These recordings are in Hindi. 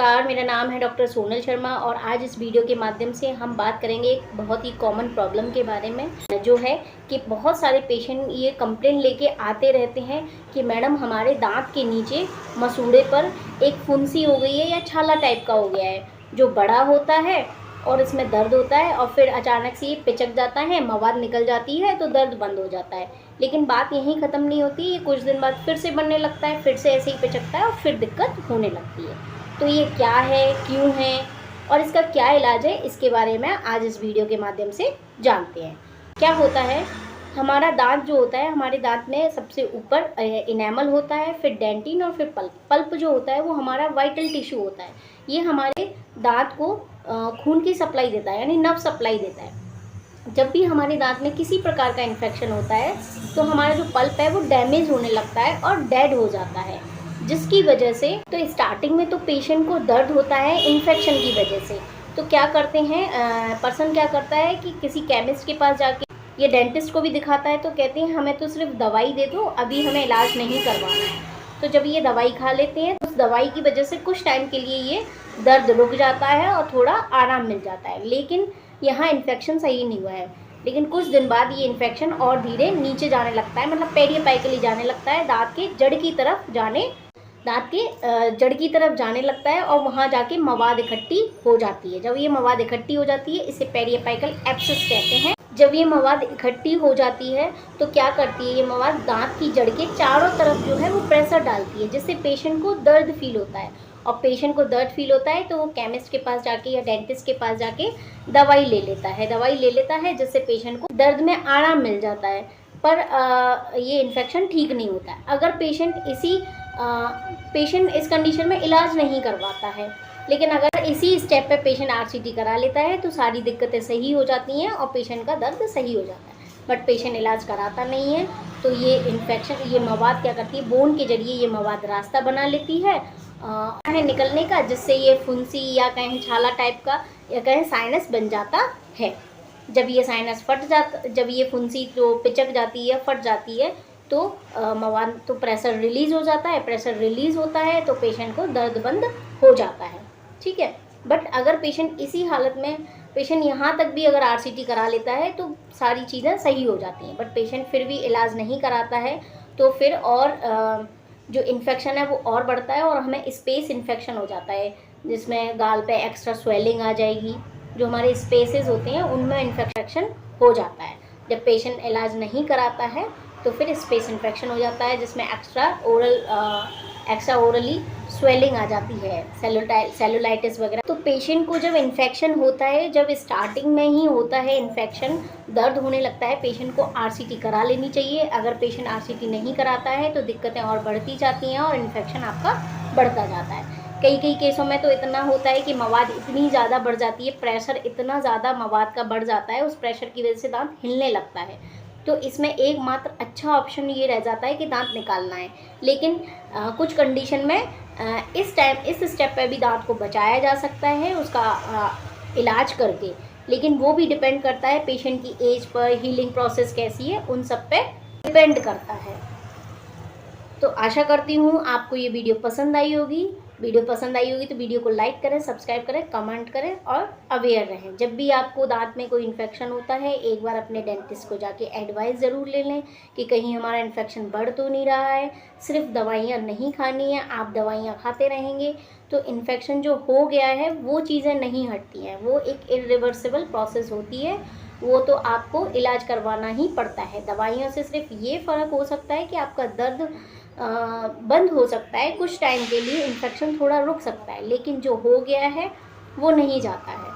नमस्कार, मेरा नाम है डॉक्टर सोनल शर्मा और आज इस वीडियो के माध्यम से हम बात करेंगे एक बहुत ही कॉमन प्रॉब्लम के बारे में, जो है कि बहुत सारे पेशेंट ये कंप्लेन लेके आते रहते हैं कि मैडम हमारे दांत के नीचे मसूड़े पर एक फुंसी हो गई है या छाला टाइप का हो गया है, जो बड़ा होता है और इसमें दर्द होता है और फिर अचानक से ये पिचक जाता है, मवाद निकल जाती है तो दर्द बंद हो जाता है। लेकिन बात यहीं ख़त्म नहीं होती, ये कुछ दिन बाद फिर से बनने लगता है, फिर से ऐसे ही पिचकता है और फिर दिक्कत होने लगती है। तो ये क्या है, क्यों है और इसका क्या इलाज है, इसके बारे में आज इस वीडियो के माध्यम से जानते हैं। क्या होता है, हमारा दांत जो होता है, हमारे दांत में सबसे ऊपर इनेमल होता है, फिर डेंटिन और फिर पल्प। पल्प जो होता है वो हमारा वाइटल टिश्यू होता है। ये हमारे दांत को खून की सप्लाई देता है, यानी नर्व सप्लाई देता है। जब भी हमारे दांत में किसी प्रकार का इन्फेक्शन होता है तो हमारा जो पल्प है वो डैमेज होने लगता है और डेड हो जाता है, जिसकी वजह से तो स्टार्टिंग में तो पेशेंट को दर्द होता है इन्फेक्शन की वजह से। तो क्या करते हैं, पर्सन क्या करता है कि किसी केमिस्ट के पास जाके या डेंटिस्ट को भी दिखाता है, तो कहते हैं हमें तो सिर्फ दवाई दे दो, अभी हमें इलाज नहीं करवाना है। तो जब ये दवाई खा लेते हैं तो उस दवाई की वजह से कुछ टाइम के लिए ये दर्द रुक जाता है और थोड़ा आराम मिल जाता है, लेकिन यहाँ इन्फेक्शन सही नहीं हुआ है। लेकिन कुछ दिन बाद ये इन्फेक्शन और धीरे नीचे जाने लगता है, मतलब पेरियोपाइकली जाने लगता है, दांत के जड़ की तरफ जाने लगता है और वहाँ जाके मवाद इकट्ठी हो जाती है। जब ये मवाद इकट्ठी हो जाती है, इसे पेरियोपाइकल एब्सेस कहते हैं। जब ये मवाद इकट्ठी हो जाती है तो क्या करती है, ये मवाद दांत की जड़ के चारों तरफ जो है वो प्रेशर डालती है, जिससे पेशेंट को दर्द फील होता है। और पेशेंट को दर्द फील होता है तो वो केमिस्ट के पास जाके या डेंटिस्ट के पास जाके दवाई ले लेता है, जिससे पेशेंट को दर्द में आराम मिल जाता है। पर ये इन्फेक्शन ठीक नहीं होता है अगर पेशेंट इस कंडीशन में इलाज नहीं करवाता है। लेकिन अगर इसी स्टेप पे पेशेंट आरसीटी करा लेता है तो सारी दिक्कतें सही हो जाती हैं और पेशेंट का दर्द सही हो जाता है। बट पेशेंट इलाज कराता नहीं है तो ये इन्फेक्शन, ये मवाद क्या करती है, बोन के जरिए ये मवाद रास्ता बना लेती है निकलने का, जिससे ये फुंसी या कहें छाला टाइप का या कहें साइनस बन जाता है। जब ये साइनस जब ये फुंसी तो पिचक जाती है, फट जाती है, तो मवाद तो प्रेशर रिलीज़ हो जाता है। प्रेशर रिलीज़ होता है तो पेशेंट को दर्द बंद हो जाता है, ठीक है। बट अगर पेशेंट इसी हालत में, पेशेंट यहाँ तक भी अगर आरसीटी करा लेता है तो सारी चीज़ें सही हो जाती हैं, बट पेशेंट फिर भी इलाज नहीं कराता है तो फिर और जो इन्फेक्शन है वो और बढ़ता है और हमें स्पेस इन्फेक्शन हो जाता है, जिसमें गाल पे एक्स्ट्रा स्वेलिंग आ जाएगी। जो हमारे स्पेसेस होते हैं उनमें इन्फेक्शन हो जाता है। जब पेशेंट इलाज नहीं कराता है तो फिर स्पेस इन्फेक्शन हो जाता है, जिसमें एक्स्ट्रा ओरली स्वेलिंग आ जाती है, सेलुलाइटिस वगैरह। तो पेशेंट को जब इन्फेक्शन होता है, जब स्टार्टिंग में ही होता है इन्फेक्शन, दर्द होने लगता है, पेशेंट को आरसीटी करा लेनी चाहिए। अगर पेशेंट आरसीटी नहीं कराता है तो दिक्कतें और बढ़ती जाती हैं और इन्फेक्शन आपका बढ़ता जाता है। कई केसों में तो इतना होता है कि मवाद इतनी ज़्यादा बढ़ जाती है, प्रेशर इतना ज़्यादा मवाद का बढ़ जाता है, उस प्रेशर की वजह से दांत हिलने लगता है। तो इसमें एकमात्र अच्छा ऑप्शन ये रह जाता है कि दांत निकालना है। लेकिन कुछ कंडीशन में इस स्टेप पे भी दांत को बचाया जा सकता है उसका इलाज करके, लेकिन वो भी डिपेंड करता है पेशेंट की एज पर, हीलिंग प्रोसेस कैसी है, उन सब पे डिपेंड करता है। तो आशा करती हूँ आपको ये वीडियो पसंद आई होगी। तो वीडियो को लाइक करें, सब्सक्राइब करें, कमेंट करें और अवेयर रहें। जब भी आपको दांत में कोई इन्फेक्शन होता है, एक बार अपने डेंटिस्ट को जाके एडवाइस ज़रूर ले लें कि कहीं हमारा इन्फेक्शन बढ़ तो नहीं रहा है। सिर्फ दवाइयाँ नहीं खानी है, आप दवाइयाँ खाते रहेंगे तो इन्फेक्शन जो हो गया है वो चीज़ें नहीं हटती हैं, वो एक इरिवर्सिबल प्रोसेस होती है, वो तो आपको इलाज करवाना ही पड़ता है। दवाइयों से सिर्फ ये फ़र्क हो सकता है कि आपका दर्द बंद हो सकता है, कुछ टाइम के लिए इन्फेक्शन थोड़ा रुक सकता है, लेकिन जो हो गया है वो नहीं जाता है।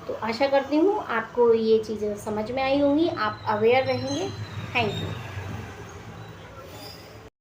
तो आशा करती हूँ आपको ये चीज़ें समझ में आई होंगी, आप अवेयर रहेंगे। Thank you.